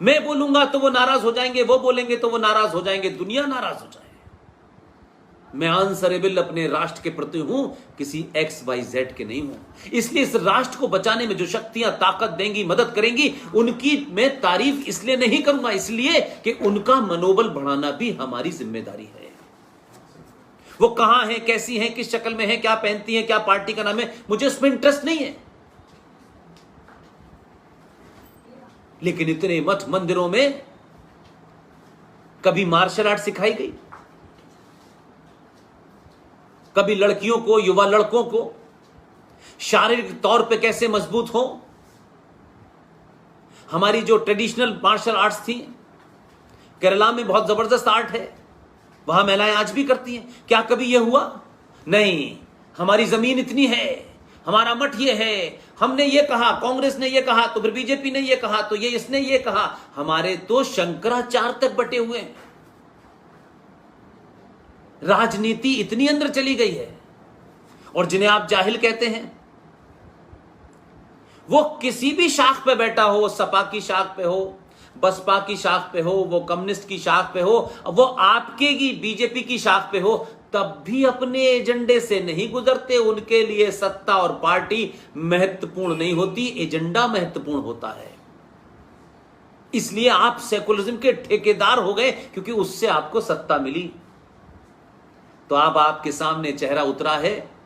मैं बोलूंगा तो वो नाराज हो जाएंगे, वो बोलेंगे तो वो नाराज हो जाएंगे, दुनिया नाराज हो जाए। मैं आंसरेबल अपने राष्ट्र के प्रति हूं, किसी XYZ के नहीं हूं। इसलिए इस राष्ट्र को बचाने में जो शक्तियां ताकत देंगी, मदद करेंगी, उनकी मैं तारीफ इसलिए नहीं करूंगा, इसलिए कि उनका मनोबल बढ़ाना भी हमारी जिम्मेदारी है। वो कहां है, कैसी है, किस शक्ल में है, क्या पहनती है, क्या पार्टी का नाम है, मुझे उसमें इंटरेस्ट नहीं है। लेकिन इतने मठ मंदिरों में कभी मार्शल आर्ट सिखाई गई, कभी लड़कियों को, युवा लड़कों को शारीरिक तौर पे कैसे मजबूत हो। हमारी जो ट्रेडिशनल मार्शल आर्ट्स थी, केरला में बहुत जबरदस्त आर्ट है, वहां महिलाएं आज भी करती हैं। क्या कभी यह हुआ? नहीं। हमारी जमीन इतनी है, हमारा मठ ये है, हमने ये कहा, कांग्रेस ने ये कहा, तो फिर बीजेपी ने ये कहा, तो ये इसने ये कहा। हमारे तो शंकराचार्य तक बटे हुए हैं। राजनीति इतनी अंदर चली गई है। और जिन्हें आप जाहिल कहते हैं, वो किसी भी शाख पे बैठा हो, सपा की शाख पे हो, बसपा की शाख पे हो, वो कम्युनिस्ट की शाख पे हो, वो आपके की बीजेपी की शाख पे हो, तब भी अपने एजेंडे से नहीं गुजरते। उनके लिए सत्ता और पार्टी महत्वपूर्ण नहीं होती, एजेंडा महत्वपूर्ण होता है। इसलिए आप सेकुलरिज्म के ठेकेदार हो गए, क्योंकि उससे आपको सत्ता मिली। तो अब आपके सामने चेहरा उतरा है,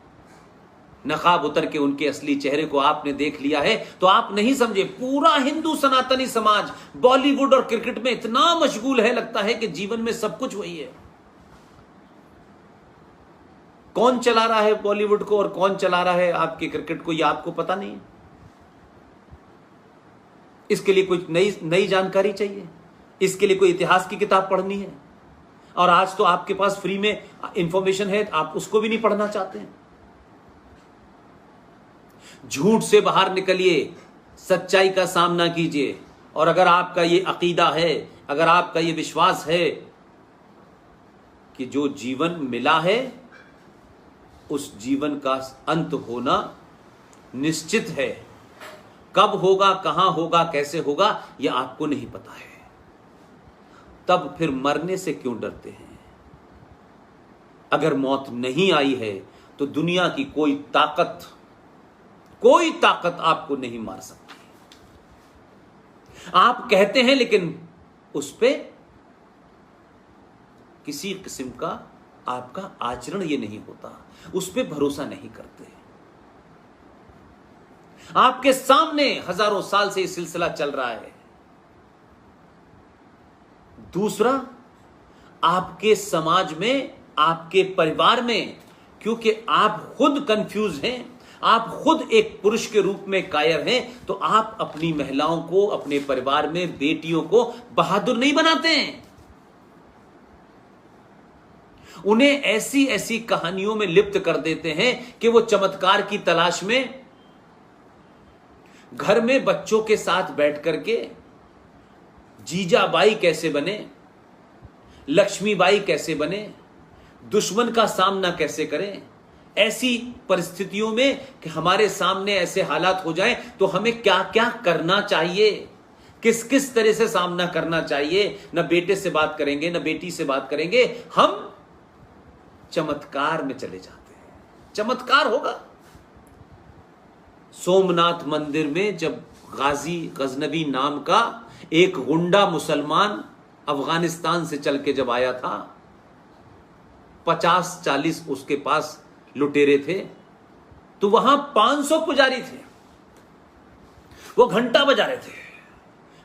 नकाब उतर के उनके असली चेहरे को आपने देख लिया है, तो आप नहीं समझे। पूरा हिंदू सनातनी समाज बॉलीवुड और क्रिकेट में इतना मशगूल है, लगता है कि जीवन में सब कुछ वही है। कौन चला रहा है बॉलीवुड को और कौन चला रहा है आपके क्रिकेट को, यह आपको पता नहीं है। इसके लिए कोई नई जानकारी चाहिए, इसके लिए कोई इतिहास की किताब पढ़नी है। और आज तो आपके पास फ्री में इंफॉर्मेशन है, आप उसको भी नहीं पढ़ना चाहते हैं। झूठ से बाहर निकलिए, सच्चाई का सामना कीजिए। और अगर आपका ये अकीदा है, अगर आपका ये विश्वास है कि जो जीवन मिला है उस जीवन का अंत होना निश्चित है, कब होगा, कहां होगा, कैसे होगा, यह आपको नहीं पता है, तब फिर मरने से क्यों डरते हैं? अगर मौत नहीं आई है तो दुनिया की कोई ताकत आपको नहीं मार सकती। आप कहते हैं, लेकिन उस पे किसी किस्म का आपका आचरण ये नहीं होता, उस पे भरोसा नहीं करते। आपके सामने हजारों साल से ये सिलसिला चल रहा है। दूसरा, आपके समाज में, आपके परिवार में, क्योंकि आप खुद कंफ्यूज हैं, आप खुद एक पुरुष के रूप में कायर हैं, तो आप अपनी महिलाओं को, अपने परिवार में बेटियों को बहादुर नहीं बनाते हैं। उन्हें ऐसी ऐसी कहानियों में लिप्त कर देते हैं कि वो चमत्कार की तलाश में घर में बच्चों के साथ बैठ करके जीजाबाई कैसे बने, लक्ष्मीबाई कैसे बने, दुश्मन का सामना कैसे करें। ऐसी परिस्थितियों में कि हमारे सामने ऐसे हालात हो जाएं तो हमें क्या क्या करना चाहिए, किस किस तरह से सामना करना चाहिए। न बेटे से बात करेंगे, न बेटी से बात करेंगे, हम चमत्कार में चले जाते हैं। चमत्कार होगा। सोमनाथ मंदिर में जब गाजी गजनबी नाम का एक गुंडा मुसलमान अफगानिस्तान से चल के जब आया था, 50-40 उसके पास लुटेरे थे, तो वहां 500 पुजारी थे। वो घंटा बजा रहे थे,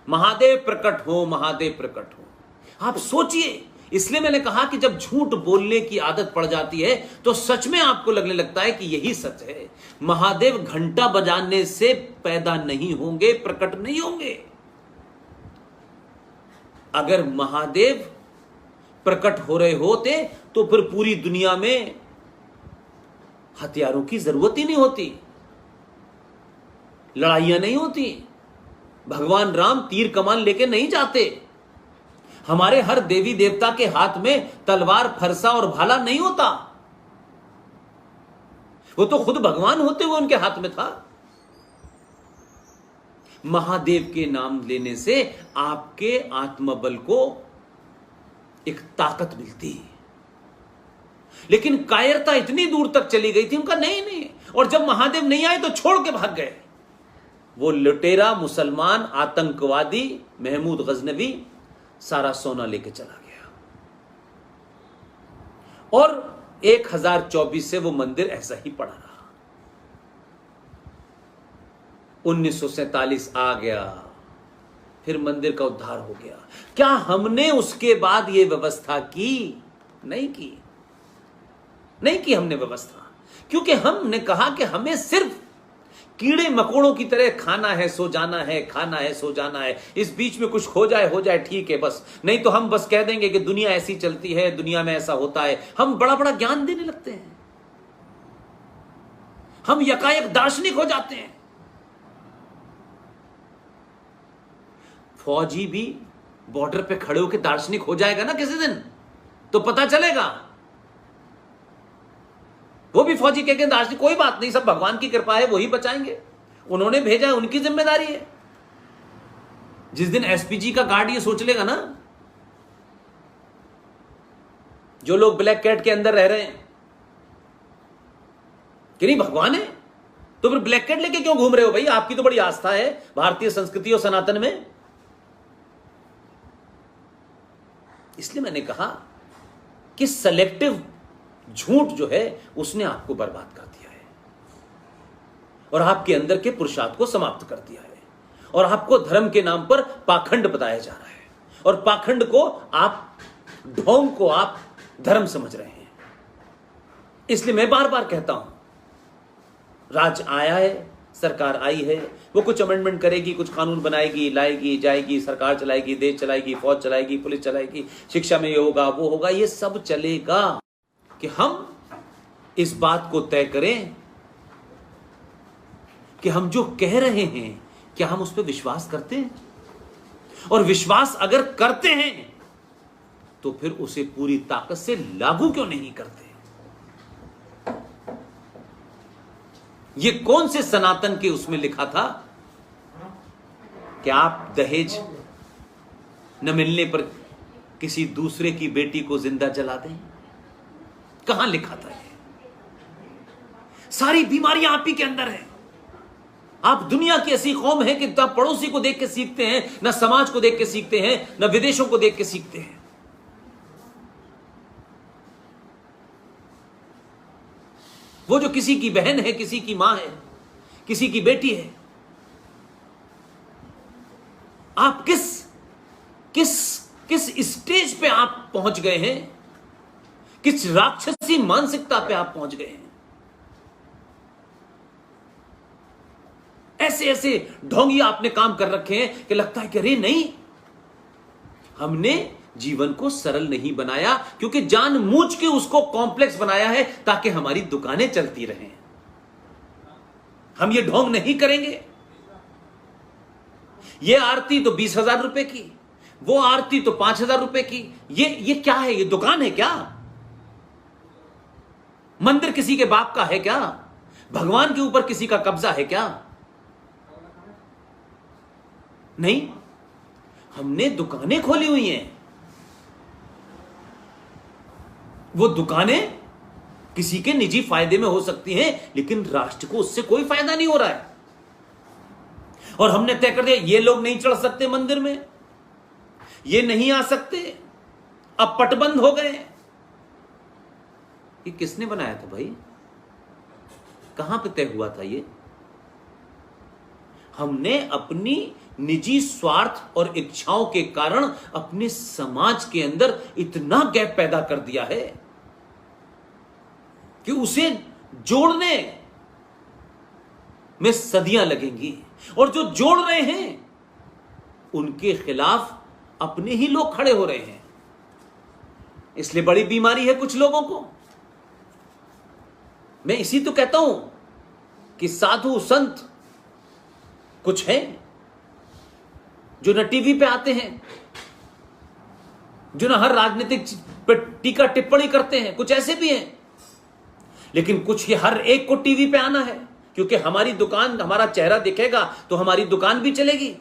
महादेव प्रकट हो, महादेव प्रकट हो। आप सोचिए। इसलिए मैंने कहा कि जब झूठ बोलने की आदत पड़ जाती है तो सच में आपको लगने लगता है कि यही सच है। महादेव घंटा बजाने से पैदा नहीं होंगे, प्रकट नहीं होंगे। अगर महादेव प्रकट हो रहे होते तो फिर पूरी दुनिया में हथियारों की जरूरत ही नहीं होती, लड़ाइयां नहीं होती, भगवान राम तीर कमान लेके नहीं जाते, हमारे हर देवी देवता के हाथ में तलवार, फरसा और भाला नहीं होता। वो तो खुद भगवान होते हुए उनके हाथ में था। महादेव के नाम लेने से आपके आत्मबल को एक ताकत मिलती है। लेकिन कायरता इतनी दूर तक चली गई थी उनका, नहीं नहीं, और जब महादेव नहीं आए तो छोड़ के भाग गए। वो लुटेरा मुसलमान आतंकवादी महमूद गजनवी सारा सोना लेके चला गया, और 1024 से वो मंदिर ऐसा ही पड़ा रहा। 1947 आ गया, फिर मंदिर का उद्धार हो गया। क्या हमने उसके बाद ये व्यवस्था की? नहीं की, नहीं की हमने व्यवस्था, क्योंकि हमने कहा कि हमें सिर्फ कीड़े मकोड़ों की तरह खाना है, सो जाना है, खाना है, सो जाना है। इस बीच में कुछ हो जाए ठीक है बस, नहीं तो हम बस कह देंगे कि दुनिया ऐसी चलती है, दुनिया में ऐसा होता है। हम बड़ा बड़ा ज्ञान देने लगते हैं, हम यकायक दार्शनिक हो जाते हैं। फौजी भी बॉर्डर पे खड़े होकर दार्शनिक हो जाएगा ना किसी दिन, तो पता चलेगा। वो भी फौजी कह के दार्शनिक, कोई बात नहीं, सब भगवान की कृपा है, वही बचाएंगे, उन्होंने भेजा है, उनकी जिम्मेदारी है। जिस दिन एसपीजी का गार्ड ये सोच लेगा ना, जो लोग ब्लैक कैट के अंदर रह रहे हैं कि नहीं भगवान है, तो फिर ब्लैक कैट लेके क्यों घूम रहे हो भाई? आपकी तो बड़ी आस्था है भारतीय संस्कृति और सनातन में। इसलिए मैंने कहा कि सेलेक्टिव झूठ जो है उसने आपको बर्बाद कर दिया है, और आपके अंदर के पुरुषार्थ को समाप्त कर दिया है, और आपको धर्म के नाम पर पाखंड बताया जा रहा है, और पाखंड को आप, ढोंग को आप धर्म समझ रहे हैं। इसलिए मैं बार बार कहता हूं, राज आया है, सरकार आई है, वो कुछ अमेंडमेंट करेगी, कुछ कानून बनाएगी, लाएगी, जाएगी, सरकार चलाएगी, देश चलाएगी, फौज चलाएगी, पुलिस चलाएगी, शिक्षा में ये होगा, वो होगा, ये सब चलेगा। कि हम इस बात को तय करें कि हम जो कह रहे हैं क्या हम उस पर विश्वास करते हैं, और विश्वास अगर करते हैं तो फिर उसे पूरी ताकत से लागू क्यों नहीं करते? ये कौन से सनातन के उसमें लिखा था कि आप दहेज न मिलने पर किसी दूसरे की बेटी को जिंदा जला दें? कहां लिखा था ये? सारी बीमारियां आप ही के अंदर है। आप दुनिया की ऐसी कौम है कि ना पड़ोसी को देख के सीखते हैं, ना समाज को देख के सीखते हैं, ना विदेशों को देख के सीखते हैं। वो जो किसी की बहन है, किसी की मां है, किसी की बेटी है, आप किस किस किस स्टेज पे आप पहुंच गए हैं, किस राक्षसी मानसिकता पे आप पहुंच गए हैं? ऐसे ऐसे ढोंगी आपने काम कर रखे हैं कि लगता है कि अरे नहीं, हमने जीवन को सरल नहीं बनाया, क्योंकि जानबूझ के उसको कॉम्प्लेक्स बनाया है ताकि हमारी दुकानें चलती रहें। हम ये ढोंग नहीं करेंगे। ये आरती तो 20,000 रुपए की, वो आरती तो 5,000 रुपए की। ये क्या है? ये दुकान है क्या? मंदिर किसी के बाप का है क्या? भगवान के ऊपर किसी का कब्जा है क्या? नहीं, हमने दुकानें खोली हुई हैं। वो दुकानें किसी के निजी फायदे में हो सकती हैं, लेकिन राष्ट्र को उससे कोई फायदा नहीं हो रहा है। और हमने तय कर दिया ये लोग नहीं चढ़ सकते मंदिर में, ये नहीं आ सकते, अब पटबंद हो गए। ये किसने बनाया था भाई? कहां पे तय हुआ था ये? हमने अपनी निजी स्वार्थ और इच्छाओं के कारण अपने समाज के अंदर इतना गैप पैदा कर दिया है कि उसे जोड़ने में सदियां लगेंगी, और जो जोड़ रहे हैं उनके खिलाफ अपने ही लोग खड़े हो रहे हैं। इसलिए बड़ी बीमारी है कुछ लोगों को। मैं इसी तो कहता हूं कि साधु संत कुछ हैं जो न टीवी पे आते हैं, जो न हर राजनीतिक पर टीका टिप्पणी करते हैं, कुछ ऐसे भी हैं। लेकिन कुछ ये हर एक को टीवी पे आना है, क्योंकि हमारी दुकान, हमारा चेहरा दिखेगा तो हमारी दुकान भी चलेगी।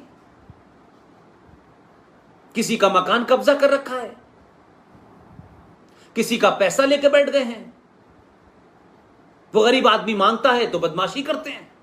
किसी का मकान कब्जा कर रखा है, किसी का पैसा लेकर बैठ गए हैं, वो गरीब आदमी मांगता है तो बदमाशी करते हैं।